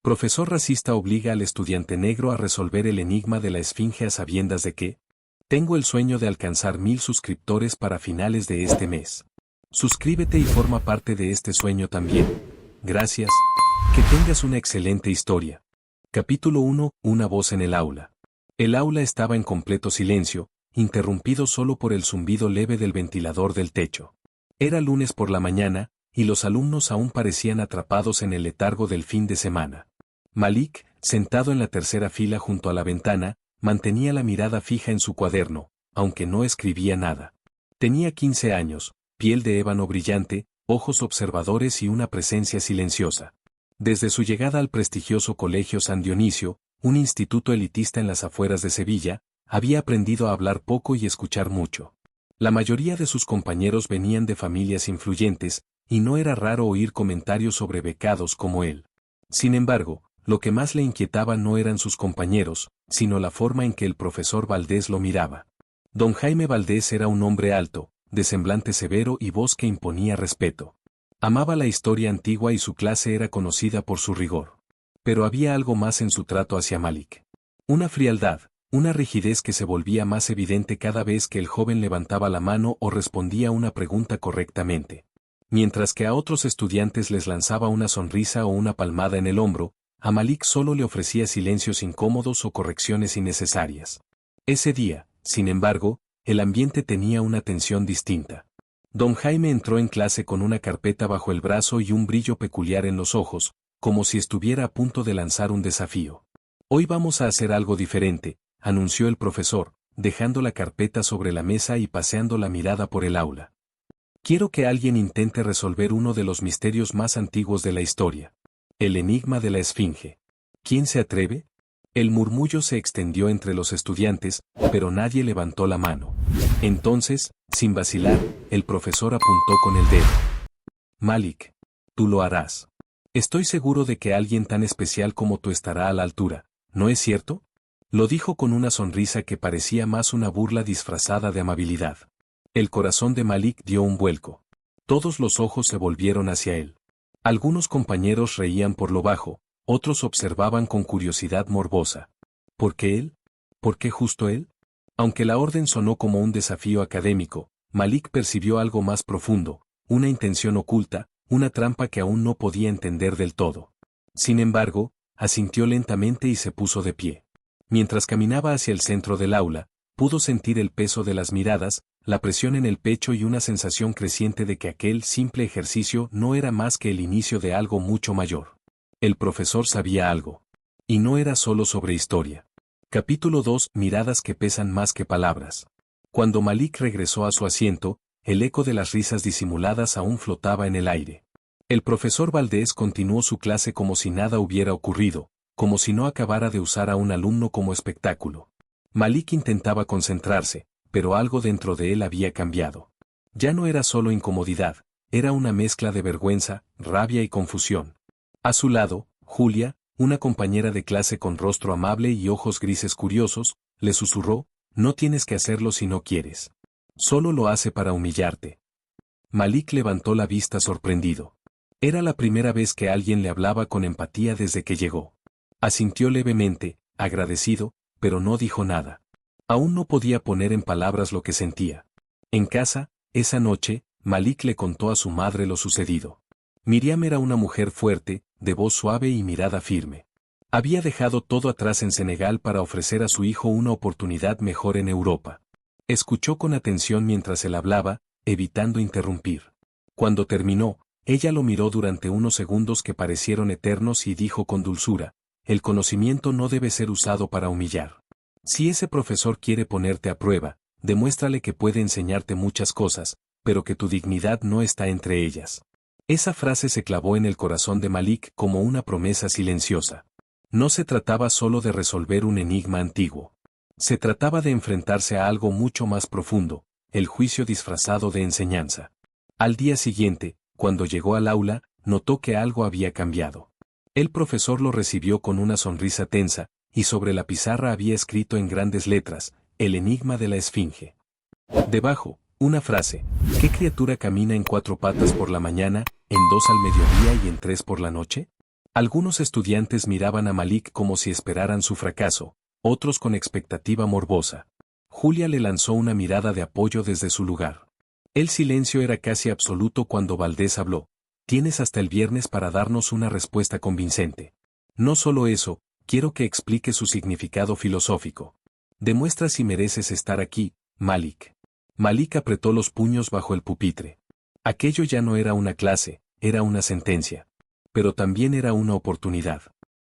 Profesor racista obliga al estudiante negro a resolver el enigma de la esfinge a sabiendas de que tengo el sueño de alcanzar 1000 suscriptores para finales de este mes. Suscríbete y forma parte de este sueño también. Gracias. Que tengas una excelente historia. Capítulo 1. Una voz en el aula. El aula estaba en completo silencio, interrumpido solo por el zumbido leve del ventilador del techo. Era lunes por la mañana, y los alumnos aún parecían atrapados en el letargo del fin de semana. Malik, sentado en la tercera fila junto a la ventana, mantenía la mirada fija en su cuaderno, aunque no escribía nada. Tenía 15 años, piel de ébano brillante, ojos observadores y una presencia silenciosa. Desde su llegada al prestigioso Colegio San Dionisio, un instituto elitista en las afueras de Sevilla, había aprendido a hablar poco y escuchar mucho. La mayoría de sus compañeros venían de familias influyentes, y no era raro oír comentarios sobre becados como él. Sin embargo, lo que más le inquietaba no eran sus compañeros, sino la forma en que el profesor Valdés lo miraba. Don Jaime Valdés era un hombre alto, de semblante severo y voz que imponía respeto. Amaba la historia antigua y su clase era conocida por su rigor. Pero había algo más en su trato hacia Malik. Una frialdad, una rigidez que se volvía más evidente cada vez que el joven levantaba la mano o respondía una pregunta correctamente. Mientras que a otros estudiantes les lanzaba una sonrisa o una palmada en el hombro, a Malik solo le ofrecía silencios incómodos o correcciones innecesarias. Ese día, sin embargo, el ambiente tenía una tensión distinta. Don Jaime entró en clase con una carpeta bajo el brazo y un brillo peculiar en los ojos, como si estuviera a punto de lanzar un desafío. Hoy vamos a hacer algo diferente, anunció el profesor, dejando la carpeta sobre la mesa y paseando la mirada por el aula. Quiero que alguien intente resolver uno de los misterios más antiguos de la historia. El enigma de la esfinge. ¿Quién se atreve? El murmullo se extendió entre los estudiantes, pero nadie levantó la mano. Entonces, sin vacilar, el profesor apuntó con el dedo. Malik, tú lo harás. Estoy seguro de que alguien tan especial como tú estará a la altura, ¿no es cierto? Lo dijo con una sonrisa que parecía más una burla disfrazada de amabilidad. El corazón de Malik dio un vuelco. Todos los ojos se volvieron hacia él. Algunos compañeros reían por lo bajo, otros observaban con curiosidad morbosa. ¿Por qué él? ¿Por qué justo él? Aunque la orden sonó como un desafío académico, Malik percibió algo más profundo, una intención oculta, una trampa que aún no podía entender del todo. Sin embargo, asintió lentamente y se puso de pie. Mientras caminaba hacia el centro del aula, pudo sentir el peso de las miradas, la presión en el pecho y una sensación creciente de que aquel simple ejercicio no era más que el inicio de algo mucho mayor. El profesor sabía algo. Y no era solo sobre historia. Capítulo 2. Miradas que pesan más que palabras. Cuando Malik regresó a su asiento, el eco de las risas disimuladas aún flotaba en el aire. El profesor Valdés continuó su clase como si nada hubiera ocurrido, como si no acabara de usar a un alumno como espectáculo. Malik intentaba concentrarse, pero algo dentro de él había cambiado. Ya no era solo incomodidad, era una mezcla de vergüenza, rabia y confusión. A su lado, Julia, una compañera de clase con rostro amable y ojos grises curiosos, le susurró, no tienes que hacerlo si no quieres. Solo lo hace para humillarte. Malik levantó la vista sorprendido. Era la primera vez que alguien le hablaba con empatía desde que llegó. Asintió levemente, agradecido, pero no dijo nada. Aún no podía poner en palabras lo que sentía. En casa, esa noche, Malik le contó a su madre lo sucedido. Miriam era una mujer fuerte, de voz suave y mirada firme. Había dejado todo atrás en Senegal para ofrecer a su hijo una oportunidad mejor en Europa. Escuchó con atención mientras él hablaba, evitando interrumpir. Cuando terminó, ella lo miró durante unos segundos que parecieron eternos y dijo con dulzura, el conocimiento no debe ser usado para humillar. Si ese profesor quiere ponerte a prueba, demuéstrale que puede enseñarte muchas cosas, pero que tu dignidad no está entre ellas. Esa frase se clavó en el corazón de Malik como una promesa silenciosa. No se trataba solo de resolver un enigma antiguo. Se trataba de enfrentarse a algo mucho más profundo, el juicio disfrazado de enseñanza. Al día siguiente, cuando llegó al aula, notó que algo había cambiado. El profesor lo recibió con una sonrisa tensa, y sobre la pizarra había escrito en grandes letras, el enigma de la esfinge. Debajo, una frase, ¿qué criatura camina en 4 patas por la mañana, en 2 al mediodía y en 3 por la noche? Algunos estudiantes miraban a Malik como si esperaran su fracaso, otros con expectativa morbosa. Julia le lanzó una mirada de apoyo desde su lugar. El silencio era casi absoluto cuando Valdés habló. Tienes hasta el viernes para darnos una respuesta convincente. No solo eso, quiero que explique su significado filosófico. Demuestra si mereces estar aquí, Malik. Malik apretó los puños bajo el pupitre. Aquello ya no era una clase, era una sentencia. Pero también era una oportunidad.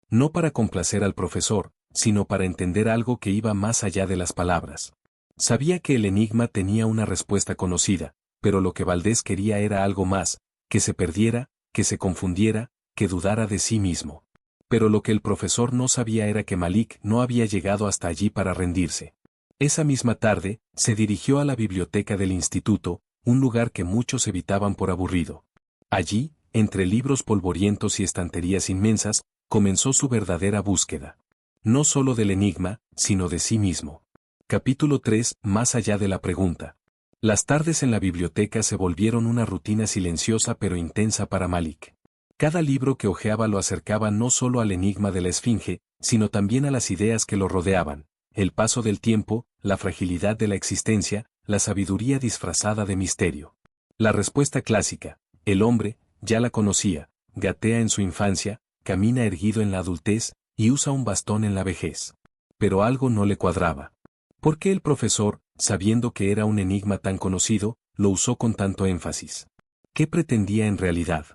No para complacer al profesor, sino para entender algo que iba más allá de las palabras. Sabía que el enigma tenía una respuesta conocida, pero lo que Valdés quería era algo más, que se perdiera, que se confundiera, que dudara de sí mismo. Pero lo que el profesor no sabía era que Malik no había llegado hasta allí para rendirse. Esa misma tarde, se dirigió a la biblioteca del instituto, un lugar que muchos evitaban por aburrido. Allí, entre libros polvorientos y estanterías inmensas, comenzó su verdadera búsqueda. No solo del enigma, sino de sí mismo. Capítulo 3. Más allá de la pregunta. Las tardes en la biblioteca se volvieron una rutina silenciosa pero intensa para Malik. Cada libro que hojeaba lo acercaba no solo al enigma de la esfinge, sino también a las ideas que lo rodeaban, el paso del tiempo, la fragilidad de la existencia, la sabiduría disfrazada de misterio. La respuesta clásica, el hombre, ya la conocía, gatea en su infancia, camina erguido en la adultez, y usa un bastón en la vejez. Pero algo no le cuadraba. ¿Por qué el profesor, sabiendo que era un enigma tan conocido, lo usó con tanto énfasis? ¿Qué pretendía en realidad?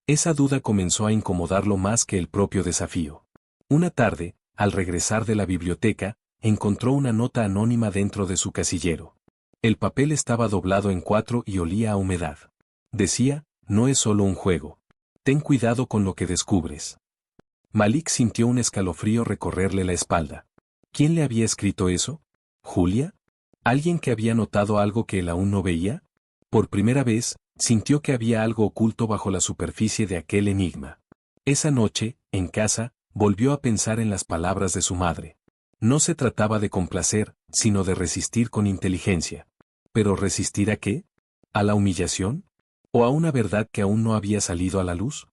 Esa duda comenzó a incomodarlo más que el propio desafío. Una tarde, al regresar de la biblioteca, encontró una nota anónima dentro de su casillero. El papel estaba doblado en 4 y olía a humedad. Decía, no es solo un juego. Ten cuidado con lo que descubres. Malik sintió un escalofrío recorrerle la espalda. ¿Quién le había escrito eso? ¿Julia? ¿Alguien que había notado algo que él aún no veía? Por primera vez, sintió que había algo oculto bajo la superficie de aquel enigma. Esa noche, en casa, volvió a pensar en las palabras de su madre. No se trataba de complacer, sino de resistir con inteligencia. ¿Pero resistir a qué? ¿A la humillación? ¿O a una verdad que aún no había salido a la luz?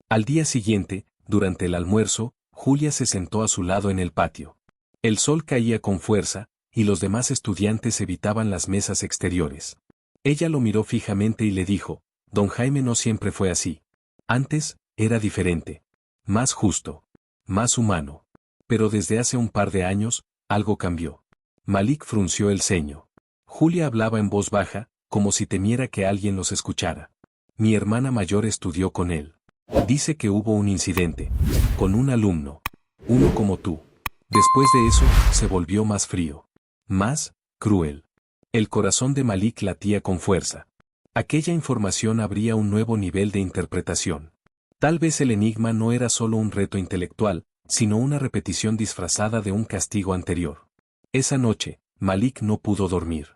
Al día siguiente, durante el almuerzo, Julia se sentó a su lado en el patio. El sol caía con fuerza, y los demás estudiantes evitaban las mesas exteriores. Ella lo miró fijamente y le dijo, Don Jaime no siempre fue así. Antes, era diferente. Más justo. Más humano. Pero desde hace un par de años, algo cambió. Malik frunció el ceño. Julia hablaba en voz baja, como si temiera que alguien los escuchara. Mi hermana mayor estudió con él. Dice que hubo un incidente. Con un alumno. Uno como tú. Después de eso, se volvió más frío. Más cruel. El corazón de Malik latía con fuerza. Aquella información abría un nuevo nivel de interpretación. Tal vez el enigma no era solo un reto intelectual, sino una repetición disfrazada de un castigo anterior. Esa noche, Malik no pudo dormir.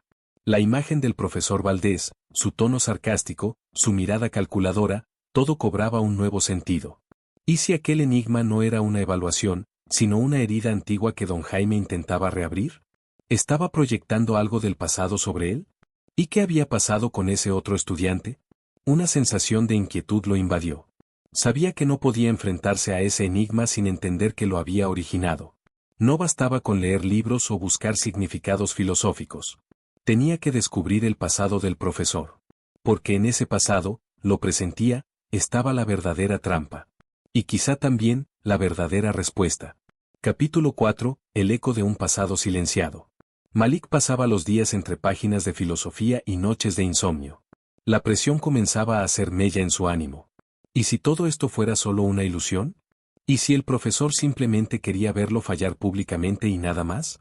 La imagen del profesor Valdés, su tono sarcástico, su mirada calculadora, todo cobraba un nuevo sentido. ¿Y si aquel enigma no era una evaluación, sino una herida antigua que don Jaime intentaba reabrir? ¿Estaba proyectando algo del pasado sobre él? ¿Y qué había pasado con ese otro estudiante? Una sensación de inquietud lo invadió. Sabía que no podía enfrentarse a ese enigma sin entender que lo había originado. No bastaba con leer libros o buscar significados filosóficos. Tenía que descubrir el pasado del profesor. Porque en ese pasado, lo presentía, estaba la verdadera trampa. Y quizá también, la verdadera respuesta. Capítulo 4. El eco de un pasado silenciado. Malik pasaba los días entre páginas de filosofía y noches de insomnio. La presión comenzaba a hacer mella en su ánimo. ¿Y si todo esto fuera solo una ilusión? ¿Y si el profesor simplemente quería verlo fallar públicamente y nada más?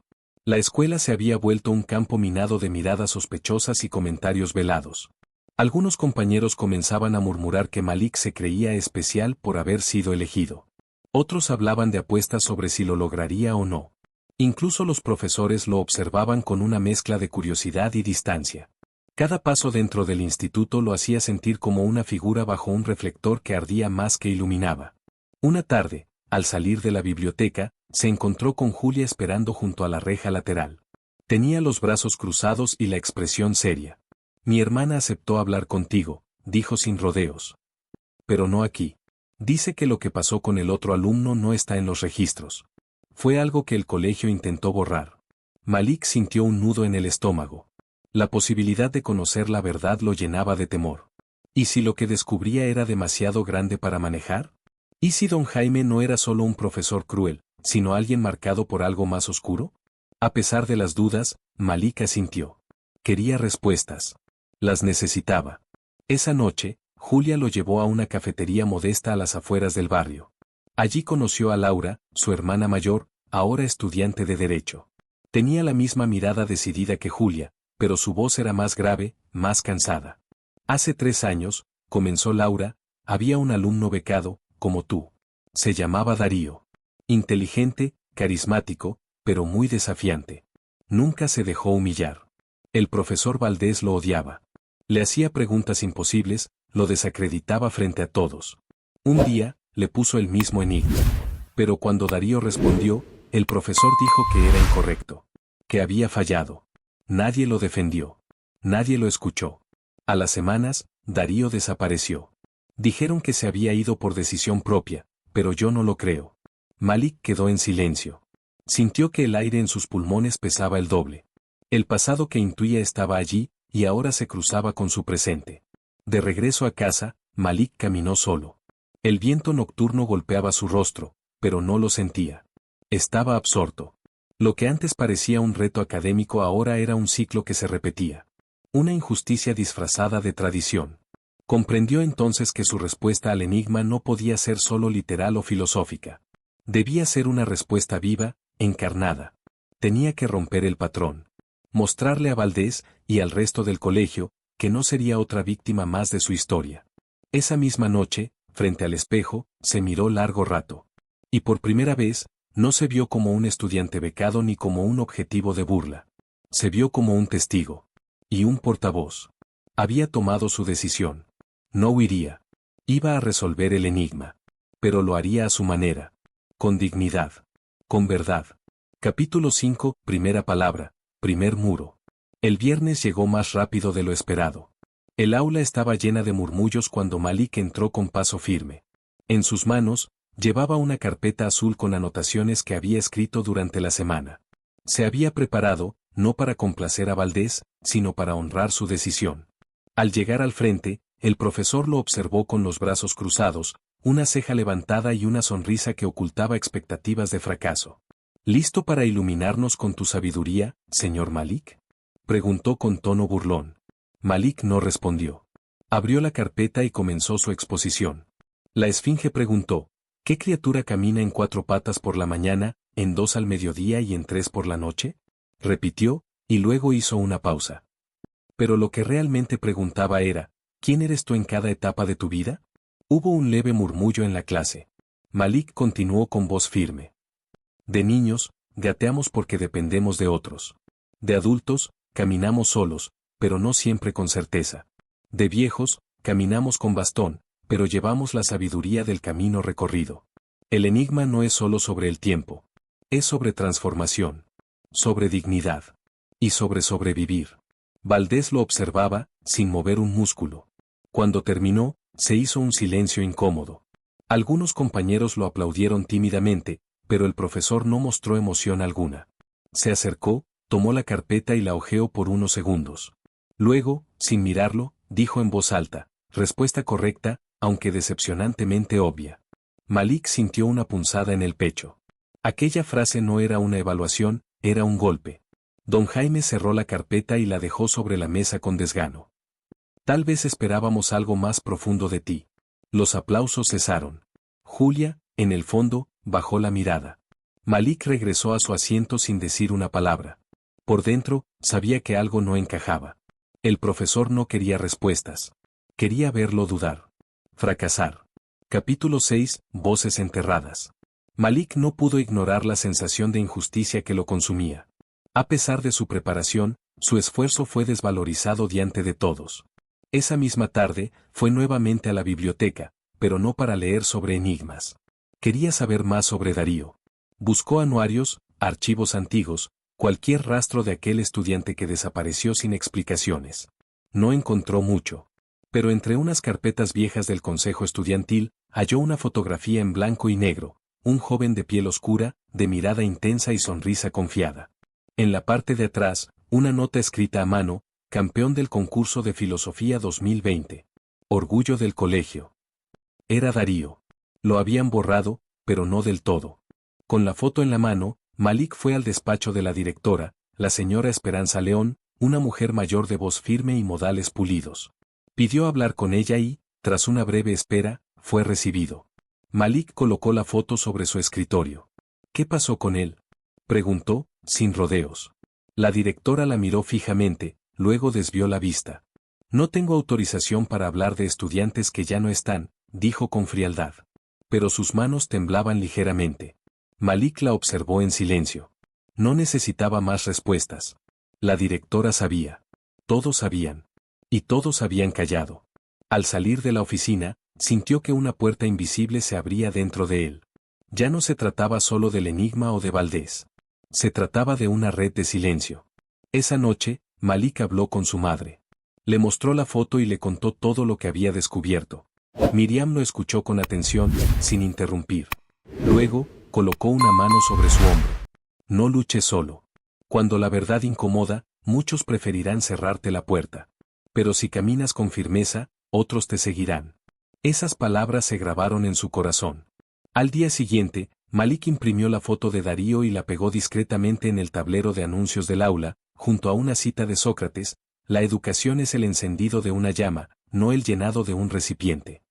La escuela se había vuelto un campo minado de miradas sospechosas y comentarios velados. Algunos compañeros comenzaban a murmurar que Malik se creía especial por haber sido elegido. Otros hablaban de apuestas sobre si lo lograría o no. Incluso los profesores lo observaban con una mezcla de curiosidad y distancia. Cada paso dentro del instituto lo hacía sentir como una figura bajo un reflector que ardía más que iluminaba. Una tarde, al salir de la biblioteca, se encontró con Julia esperando junto a la reja lateral. Tenía los brazos cruzados y la expresión seria. Mi hermana aceptó hablar contigo, dijo sin rodeos. Pero no aquí. Dice que lo que pasó con el otro alumno no está en los registros. Fue algo que el colegio intentó borrar. Malik sintió un nudo en el estómago. La posibilidad de conocer la verdad lo llenaba de temor. ¿Y si lo que descubría era demasiado grande para manejar? ¿Y si don Jaime no era solo un profesor cruel, sino alguien marcado por algo más oscuro? A pesar de las dudas, Malik asintió. Quería respuestas. Las necesitaba. Esa noche, Julia lo llevó a una cafetería modesta a las afueras del barrio. Allí conoció a Laura, su hermana mayor, ahora estudiante de Derecho. Tenía la misma mirada decidida que Julia, pero su voz era más grave, más cansada. Hace 3 años, comenzó Laura, había un alumno becado, como tú. Se llamaba Darío. Inteligente, carismático, pero muy desafiante. Nunca se dejó humillar. El profesor Valdés lo odiaba. Le hacía preguntas imposibles, lo desacreditaba frente a todos. Un día, le puso el mismo enigma. Pero cuando Darío respondió, el profesor dijo que era incorrecto. Que había fallado. Nadie lo defendió. Nadie lo escuchó. A las semanas, Darío desapareció. Dijeron que se había ido por decisión propia, pero yo no lo creo. Malik quedó en silencio. Sintió que el aire en sus pulmones pesaba el doble. El pasado que intuía estaba allí, y ahora se cruzaba con su presente. De regreso a casa, Malik caminó solo. El viento nocturno golpeaba su rostro, pero no lo sentía. Estaba absorto. Lo que antes parecía un reto académico ahora era un ciclo que se repetía. Una injusticia disfrazada de tradición. Comprendió entonces que su respuesta al enigma no podía ser solo literal o filosófica. Debía ser una respuesta viva, encarnada. Tenía que romper el patrón. Mostrarle a Valdés, y al resto del colegio, que no sería otra víctima más de su historia. Esa misma noche, frente al espejo, se miró largo rato. Y por primera vez, no se vio como un estudiante becado ni como un objetivo de burla. Se vio como un testigo. Y un portavoz. Había tomado su decisión. No huiría. Iba a resolver el enigma. Pero lo haría a su manera. Con dignidad. Con verdad. Capítulo 5, primera palabra, primer muro. El viernes llegó más rápido de lo esperado. El aula estaba llena de murmullos cuando Malik entró con paso firme. En sus manos, llevaba una carpeta azul con anotaciones que había escrito durante la semana. Se había preparado, no para complacer a Valdés, sino para honrar su decisión. Al llegar al frente, el profesor lo observó con los brazos cruzados, una ceja levantada y una sonrisa que ocultaba expectativas de fracaso. ¿Listo para iluminarnos con tu sabiduría, señor Malik?, preguntó con tono burlón. Malik no respondió. Abrió la carpeta y comenzó su exposición. La esfinge preguntó, ¿qué criatura camina en 4 patas por la mañana, en 2 al mediodía y en 3 por la noche? Repitió, y luego hizo una pausa. Pero lo que realmente preguntaba era, ¿quién eres tú en cada etapa de tu vida? Hubo un leve murmullo en la clase. Malik continuó con voz firme. De niños, gateamos porque dependemos de otros. De adultos, caminamos solos, pero no siempre con certeza. De viejos, caminamos con bastón, pero llevamos la sabiduría del camino recorrido. El enigma no es solo sobre el tiempo. Es sobre transformación. Sobre dignidad. Y sobre sobrevivir. Valdés lo observaba, sin mover un músculo. Cuando terminó, se hizo un silencio incómodo. Algunos compañeros lo aplaudieron tímidamente, pero el profesor no mostró emoción alguna. Se acercó, tomó la carpeta y la hojeó por unos segundos. Luego, sin mirarlo, dijo en voz alta, respuesta correcta, aunque decepcionantemente obvia. Malik sintió una punzada en el pecho. Aquella frase no era una evaluación, era un golpe. Don Jaime cerró la carpeta y la dejó sobre la mesa con desgano. Tal vez esperábamos algo más profundo de ti. Los aplausos cesaron. Julia, en el fondo, bajó la mirada. Malik regresó a su asiento sin decir una palabra. Por dentro, sabía que algo no encajaba. El profesor no quería respuestas. Quería verlo dudar. Fracasar. Capítulo 6, voces enterradas. Malik no pudo ignorar la sensación de injusticia que lo consumía. A pesar de su preparación, su esfuerzo fue desvalorizado diante de todos. Esa misma tarde, fue nuevamente a la biblioteca, pero no para leer sobre enigmas. Quería saber más sobre Darío. Buscó anuarios, archivos antiguos, cualquier rastro de aquel estudiante que desapareció sin explicaciones. No encontró mucho. Pero entre unas carpetas viejas del consejo estudiantil, halló una fotografía en blanco y negro, un joven de piel oscura, de mirada intensa y sonrisa confiada. En la parte de atrás, una nota escrita a mano, campeón del concurso de filosofía 2020. Orgullo del colegio. Era Darío. Lo habían borrado, pero no del todo. Con la foto en la mano, Malik fue al despacho de la directora, la señora Esperanza León, una mujer mayor de voz firme y modales pulidos. Pidió hablar con ella y, tras una breve espera, fue recibido. Malik colocó la foto sobre su escritorio. ¿Qué pasó con él?, preguntó, sin rodeos. La directora la miró fijamente, luego desvió la vista. No tengo autorización para hablar de estudiantes que ya no están, dijo con frialdad. Pero sus manos temblaban ligeramente. Malik la observó en silencio. No necesitaba más respuestas. La directora sabía. Todos sabían. Y todos habían callado. Al salir de la oficina, sintió que una puerta invisible se abría dentro de él. Ya no se trataba solo del enigma o de Valdés. Se trataba de una red de silencio. Esa noche, Malik habló con su madre. Le mostró la foto y le contó todo lo que había descubierto. Miriam lo escuchó con atención, sin interrumpir. Luego, colocó una mano sobre su hombro. No luches solo. Cuando la verdad incomoda, muchos preferirán cerrarte la puerta. Pero si caminas con firmeza, otros te seguirán. Esas palabras se grabaron en su corazón. Al día siguiente, Malik imprimió la foto de Darío y la pegó discretamente en el tablero de anuncios del aula, junto a una cita de Sócrates: la educación es el encendido de una llama, no el llenado de un recipiente.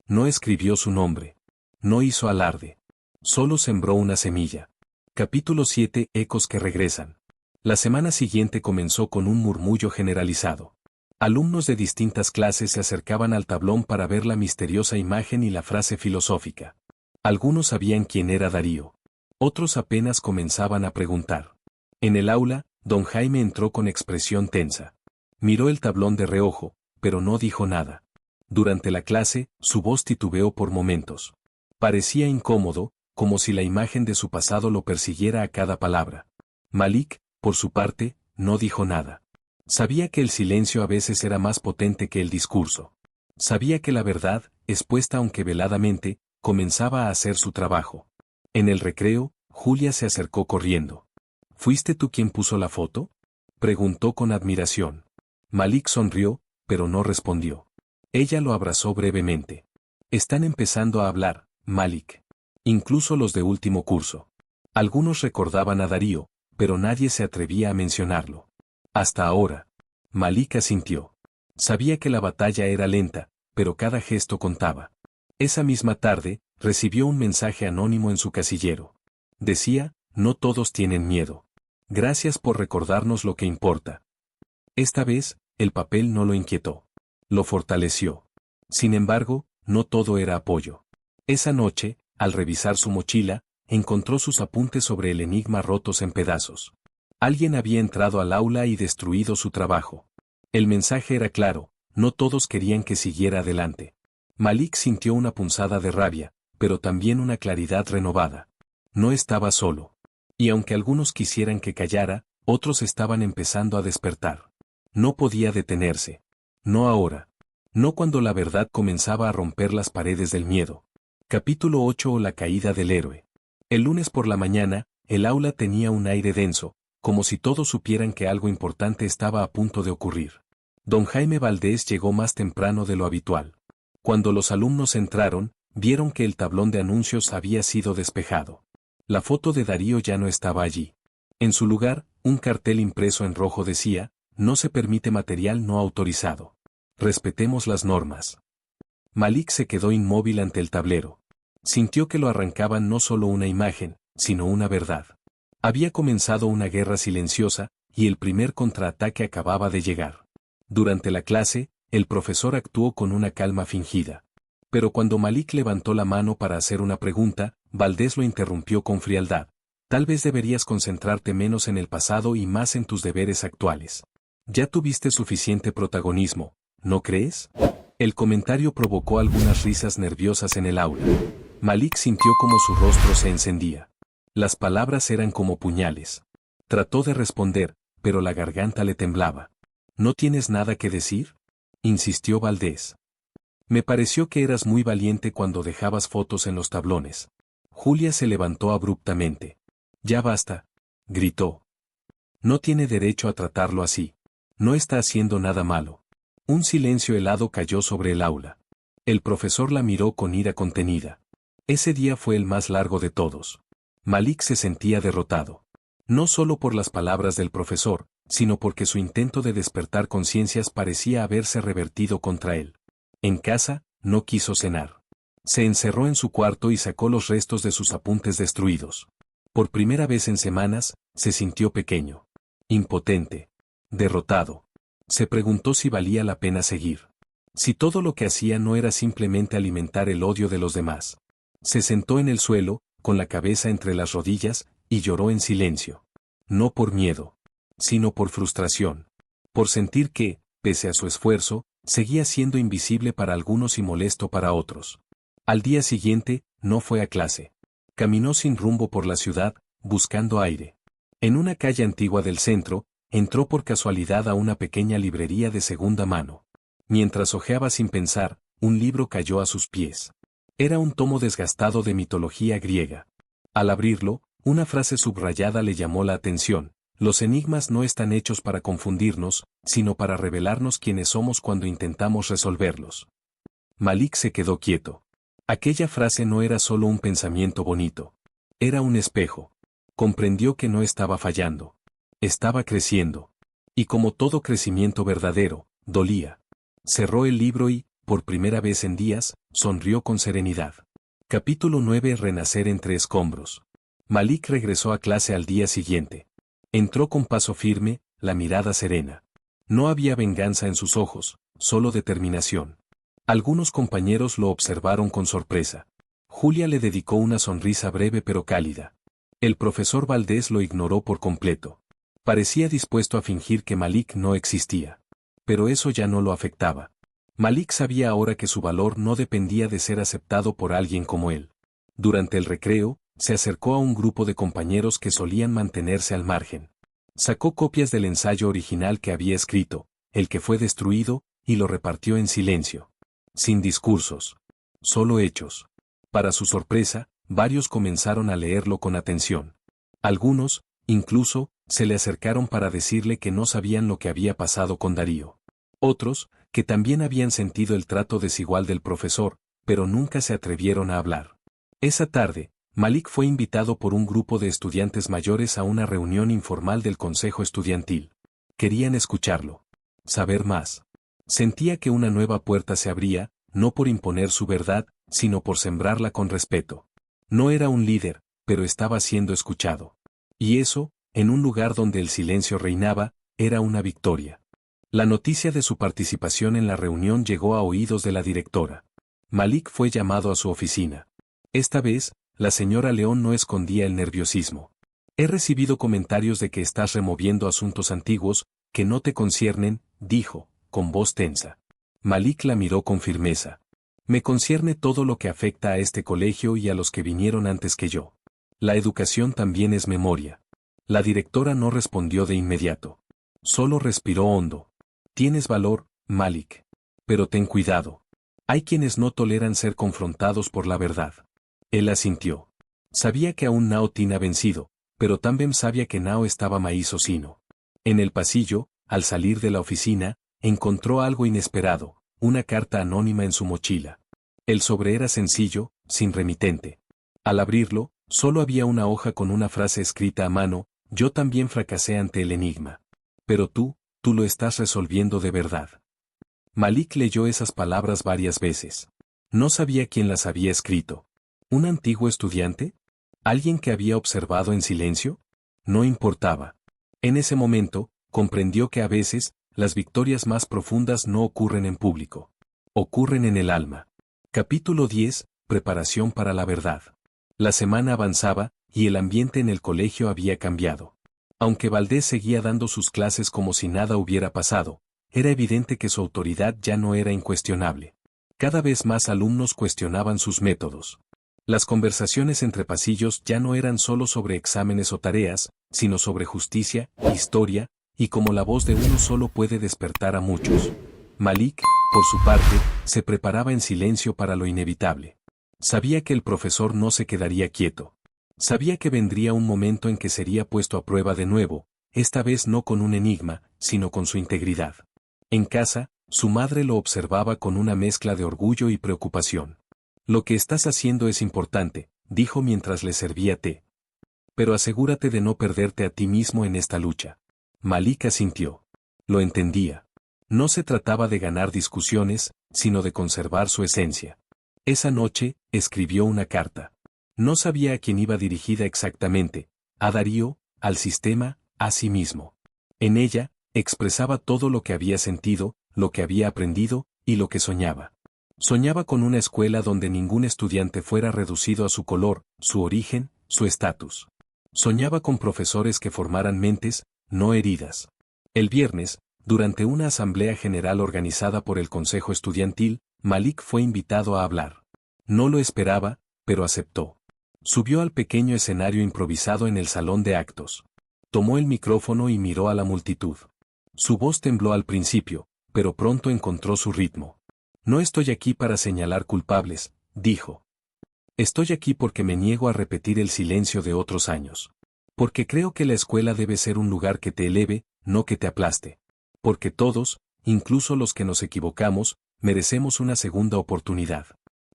No escribió su nombre. No hizo alarde. Solo sembró una semilla. Capítulo 7. Ecos que regresan. La semana siguiente comenzó con un murmullo generalizado. Alumnos de distintas clases se acercaban al tablón para ver la misteriosa imagen y la frase filosófica. Algunos sabían quién era Darío. Otros apenas comenzaban a preguntar. En el aula, don Jaime entró con expresión tensa. Miró el tablón de reojo, pero no dijo nada. Durante la clase, su voz titubeó por momentos. Parecía incómodo, como si la imagen de su pasado lo persiguiera a cada palabra. Malik, por su parte, no dijo nada. Sabía que el silencio a veces era más potente que el discurso. Sabía que la verdad, expuesta aunque veladamente, comenzaba a hacer su trabajo. En el recreo, Julia se acercó corriendo. ¿Fuiste tú quien puso la foto?, preguntó con admiración. Malik sonrió, pero no respondió. Ella lo abrazó brevemente. Están empezando a hablar, Malik. Incluso los de último curso. Algunos recordaban a Darío, pero nadie se atrevía a mencionarlo. Hasta ahora. Malik asintió. Sabía que la batalla era lenta, pero cada gesto contaba. Esa misma tarde, recibió un mensaje anónimo en su casillero. Decía: no todos tienen miedo. Gracias por recordarnos lo que importa. Esta vez, el papel no lo inquietó. Lo fortaleció. Sin embargo, no todo era apoyo. Esa noche, al revisar su mochila, encontró sus apuntes sobre el enigma rotos en pedazos. Alguien había entrado al aula y destruido su trabajo. El mensaje era claro: no todos querían que siguiera adelante. Malik sintió una punzada de rabia, pero también una claridad renovada. No estaba solo. Y aunque algunos quisieran que callara, otros estaban empezando a despertar. No podía detenerse. No ahora. No cuando la verdad comenzaba a romper las paredes del miedo. Capítulo 8. O la caída del héroe. El lunes por la mañana, el aula tenía un aire denso, como si todos supieran que algo importante estaba a punto de ocurrir. Don Jaime Valdés llegó más temprano de lo habitual. Cuando los alumnos entraron, vieron que el tablón de anuncios había sido despejado. La foto de Darío ya no estaba allí. En su lugar, un cartel impreso en rojo decía: no se permite material no autorizado. Respetemos las normas. Malik se quedó inmóvil ante el tablero. Sintió que lo arrancaban no solo una imagen, sino una verdad. Había comenzado una guerra silenciosa, y el primer contraataque acababa de llegar. Durante la clase, el profesor actuó con una calma fingida. Pero cuando Malik levantó la mano para hacer una pregunta, Valdés lo interrumpió con frialdad. Tal vez deberías concentrarte menos en el pasado y más en tus deberes actuales. Ya tuviste suficiente protagonismo, ¿no crees? El comentario provocó algunas risas nerviosas en el aula. Malik sintió como su rostro se encendía. Las palabras eran como puñales. Trató de responder, pero la garganta le temblaba. ¿No tienes nada que decir?, insistió Valdés. Me pareció que eras muy valiente cuando dejabas fotos en los tablones. Julia se levantó abruptamente. Ya basta, gritó. No tiene derecho a tratarlo así. No está haciendo nada malo. Un silencio helado cayó sobre el aula. El profesor la miró con ira contenida. Ese día fue el más largo de todos. Malik se sentía derrotado. No solo por las palabras del profesor, sino porque su intento de despertar conciencias parecía haberse revertido contra él. En casa, no quiso cenar. Se encerró en su cuarto y sacó los restos de sus apuntes destruidos. Por primera vez en semanas, se sintió pequeño. Impotente. Derrotado. Se preguntó si valía la pena seguir. Si todo lo que hacía no era simplemente alimentar el odio de los demás. Se sentó en el suelo, con la cabeza entre las rodillas, y lloró en silencio. No por miedo, sino por frustración. Por sentir que, pese a su esfuerzo, seguía siendo invisible para algunos y molesto para otros. Al día siguiente, no fue a clase. Caminó sin rumbo por la ciudad, buscando aire. En una calle antigua del centro, entró por casualidad a una pequeña librería de segunda mano. Mientras hojeaba sin pensar, un libro cayó a sus pies. Era un tomo desgastado de mitología griega. Al abrirlo, una frase subrayada le llamó la atención. Los enigmas no están hechos para confundirnos, sino para revelarnos quiénes somos cuando intentamos resolverlos. Malik se quedó quieto. Aquella frase no era solo un pensamiento bonito. Era un espejo. Comprendió que no estaba fallando. Estaba creciendo. Y como todo crecimiento verdadero, dolía. Cerró el libro y, por primera vez en días, sonrió con serenidad. Capítulo 9. Renacer entre escombros. Malik regresó a clase al día siguiente. Entró con paso firme, la mirada serena. No había venganza en sus ojos, solo determinación. Algunos compañeros lo observaron con sorpresa. Julia le dedicó una sonrisa breve pero cálida. El profesor Valdés lo ignoró por completo. Parecía dispuesto a fingir que Malik no existía. Pero eso ya no lo afectaba. Malik sabía ahora que su valor no dependía de ser aceptado por alguien como él. Durante el recreo, se acercó a un grupo de compañeros que solían mantenerse al margen. Sacó copias del ensayo original que había escrito, el que fue destruido, y lo repartió en silencio. Sin discursos. Solo hechos. Para su sorpresa, varios comenzaron a leerlo con atención. Algunos, incluso, se le acercaron para decirle que no sabían lo que había pasado con Darío. Otros, que también habían sentido el trato desigual del profesor, pero nunca se atrevieron a hablar. Esa tarde, Malik fue invitado por un grupo de estudiantes mayores a una reunión informal del consejo estudiantil. Querían escucharlo. Saber más. Sentía que una nueva puerta se abría, no por imponer su verdad, sino por sembrarla con respeto. No era un líder, pero estaba siendo escuchado. Y eso, en un lugar donde el silencio reinaba, era una victoria. La noticia de su participación en la reunión llegó a oídos de la directora. Malik fue llamado a su oficina. Esta vez, la señora León no escondía el nerviosismo. He recibido comentarios de que estás removiendo asuntos antiguos, que no te conciernen, dijo, con voz tensa. Malik la miró con firmeza. Me concierne todo lo que afecta a este colegio y a los que vinieron antes que yo. La educación también es memoria. La directora no respondió de inmediato. Solo respiró hondo. Tienes valor, Malik. Pero ten cuidado. Hay quienes no toleran ser confrontados por la verdad. Él asintió. Sabía que aún Nao Tina vencido, pero también sabía que Nao estaba maízocino. En el pasillo, al salir de la oficina, encontró algo inesperado, una carta anónima en su mochila. El sobre era sencillo, sin remitente. Al abrirlo, solo había una hoja con una frase escrita a mano: yo también fracasé ante el enigma. Pero tú lo estás resolviendo de verdad. Malik leyó esas palabras varias veces. No sabía quién las había escrito. ¿Un antiguo estudiante? ¿Alguien que había observado en silencio? No importaba. En ese momento, comprendió que a veces, las victorias más profundas no ocurren en público. Ocurren en el alma. Capítulo 10. Preparación para la verdad. La semana avanzaba, y el ambiente en el colegio había cambiado. Aunque Valdés seguía dando sus clases como si nada hubiera pasado, era evidente que su autoridad ya no era incuestionable. Cada vez más alumnos cuestionaban sus métodos. Las conversaciones entre pasillos ya no eran solo sobre exámenes o tareas, sino sobre justicia, historia, y cómo la voz de uno solo puede despertar a muchos. Malik, Por su parte, se preparaba en silencio para lo inevitable. Sabía que el profesor no se quedaría quieto. Sabía que vendría un momento en que sería puesto a prueba de nuevo, esta vez no con un enigma, sino con su integridad. En casa, su madre lo observaba con una mezcla de orgullo y preocupación. Lo que estás haciendo es importante, dijo mientras le servía té. Pero asegúrate de no perderte a ti mismo en esta lucha. Malik asintió. Lo entendía. No se trataba de ganar discusiones, sino de conservar su esencia. Esa noche, escribió una carta. No sabía a quién iba dirigida exactamente, a Darío, al sistema, a sí mismo. En ella, expresaba todo lo que había sentido, lo que había aprendido, y lo que soñaba. Soñaba con una escuela donde ningún estudiante fuera reducido a su color, su origen, su estatus. Soñaba con profesores que formaran mentes, no heridas. El viernes, durante una asamblea general organizada por el Consejo Estudiantil, Malik fue invitado a hablar. No lo esperaba, pero aceptó. Subió al pequeño escenario improvisado en el salón de actos. Tomó el micrófono y miró a la multitud. Su voz tembló al principio, pero pronto encontró su ritmo. No estoy aquí para señalar culpables, dijo. Estoy aquí porque me niego a repetir el silencio de otros años. Porque creo que la escuela debe ser un lugar que te eleve, no que te aplaste. Porque todos, incluso los que nos equivocamos, merecemos una segunda oportunidad.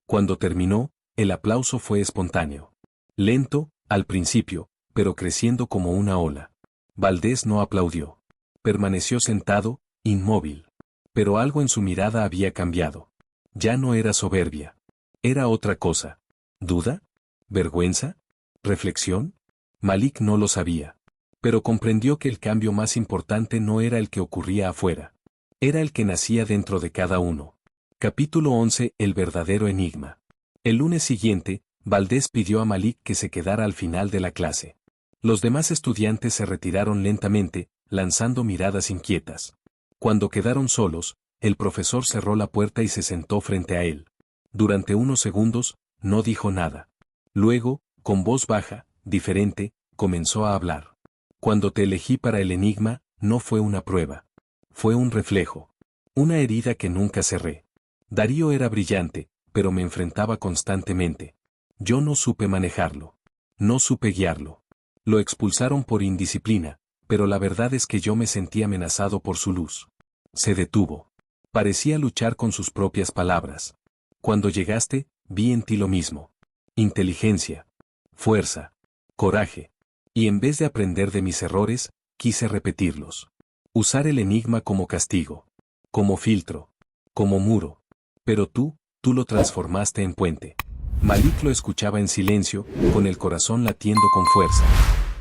Cuando terminó, el aplauso fue espontáneo. Lento, al principio, pero creciendo como una ola. Valdés no aplaudió. Permaneció sentado, inmóvil. Pero algo en su mirada había cambiado. Ya no era soberbia. Era otra cosa. ¿Duda? ¿Vergüenza? ¿Reflexión? Malik no lo sabía. Pero comprendió que el cambio más importante no era el que ocurría afuera. Era el que nacía dentro de cada uno. Capítulo 11. El verdadero enigma. El lunes siguiente, Valdés pidió a Malik que se quedara al final de la clase. Los demás estudiantes se retiraron lentamente, lanzando miradas inquietas. Cuando quedaron solos, el profesor cerró la puerta y se sentó frente a él. Durante unos segundos, no dijo nada. Luego, con voz baja, diferente, comenzó a hablar. Cuando te elegí para el enigma, no fue una prueba. Fue un reflejo. Una herida que nunca cerré. Darío era brillante, pero me enfrentaba constantemente. Yo no supe manejarlo. No supe guiarlo. Lo expulsaron por indisciplina, pero la verdad es que yo me sentí amenazado por su luz. Se detuvo. Parecía luchar con sus propias palabras. Cuando llegaste, vi en ti lo mismo. Inteligencia. Fuerza. Coraje. Y en vez de aprender de mis errores, quise repetirlos. Usar el enigma como castigo. Como filtro. Como muro. Pero tú lo transformaste en puente. Malik lo escuchaba en silencio, con el corazón latiendo con fuerza.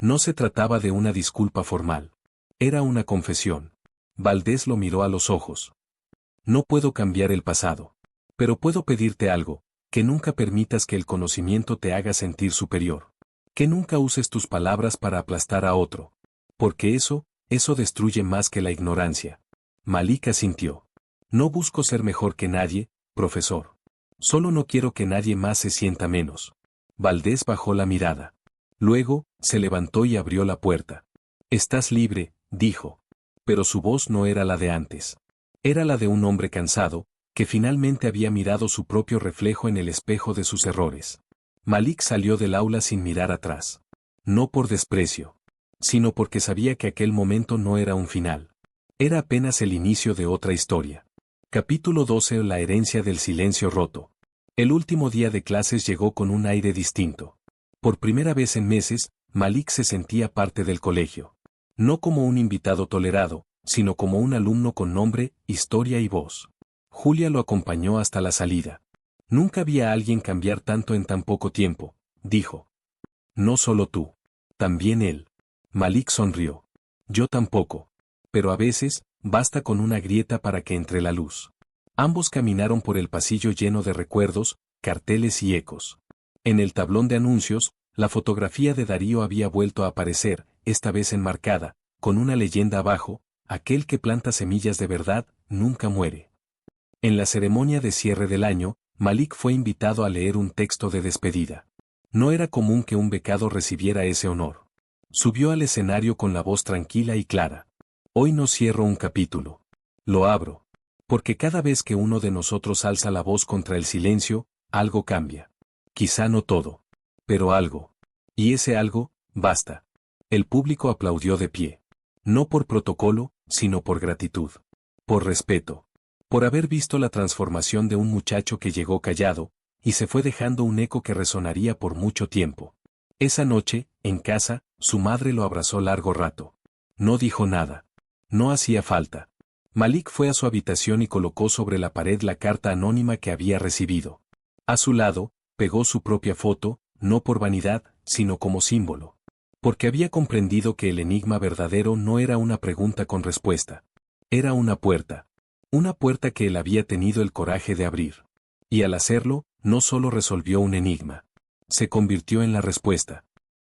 No se trataba de una disculpa formal. Era una confesión. Valdés lo miró a los ojos. No puedo cambiar el pasado. Pero puedo pedirte algo, que nunca permitas que el conocimiento te haga sentir superior. Que nunca uses tus palabras para aplastar a otro. Porque eso destruye más que la ignorancia. Malik asintió. No busco ser mejor que nadie, profesor. Solo no quiero que nadie más se sienta menos. Valdés bajó la mirada. Luego, se levantó y abrió la puerta. Estás libre, dijo. Pero su voz no era la de antes. Era la de un hombre cansado, que finalmente había mirado su propio reflejo en el espejo de sus errores. Malik salió del aula sin mirar atrás. No por desprecio, sino porque sabía que aquel momento no era un final. Era apenas el inicio de otra historia. Capítulo 12. La herencia del silencio roto. El último día de clases llegó con un aire distinto. Por primera vez en meses, Malik se sentía parte del colegio. No como un invitado tolerado, sino como un alumno con nombre, historia y voz. Julia lo acompañó hasta la salida. Nunca vi a alguien cambiar tanto en tan poco tiempo, dijo. No solo tú. También él. Malik sonrió. Yo tampoco. Pero a veces, basta con una grieta para que entre la luz. Ambos caminaron por el pasillo lleno de recuerdos, carteles y ecos. En el tablón de anuncios, la fotografía de Darío había vuelto a aparecer, esta vez enmarcada, con una leyenda abajo: aquel que planta semillas de verdad, nunca muere. En la ceremonia de cierre del año, Malik fue invitado a leer un texto de despedida. No era común que un becado recibiera ese honor. Subió al escenario con la voz tranquila y clara. Hoy no cierro un capítulo. Lo abro. Porque cada vez que uno de nosotros alza la voz contra el silencio, algo cambia. Quizá no todo, pero algo. Y ese algo, basta. El público aplaudió de pie. No por protocolo, sino por gratitud. Por respeto. Por haber visto la transformación de un muchacho que llegó callado, y se fue dejando un eco que resonaría por mucho tiempo. Esa noche, en casa, su madre lo abrazó largo rato. No dijo nada. No hacía falta. Malik fue a su habitación y colocó sobre la pared la carta anónima que había recibido. A su lado, pegó su propia foto, no por vanidad, sino como símbolo. Porque había comprendido que el enigma verdadero no era una pregunta con respuesta. Era una puerta. Una puerta que él había tenido el coraje de abrir. Y al hacerlo, no solo resolvió un enigma. Se convirtió en la respuesta.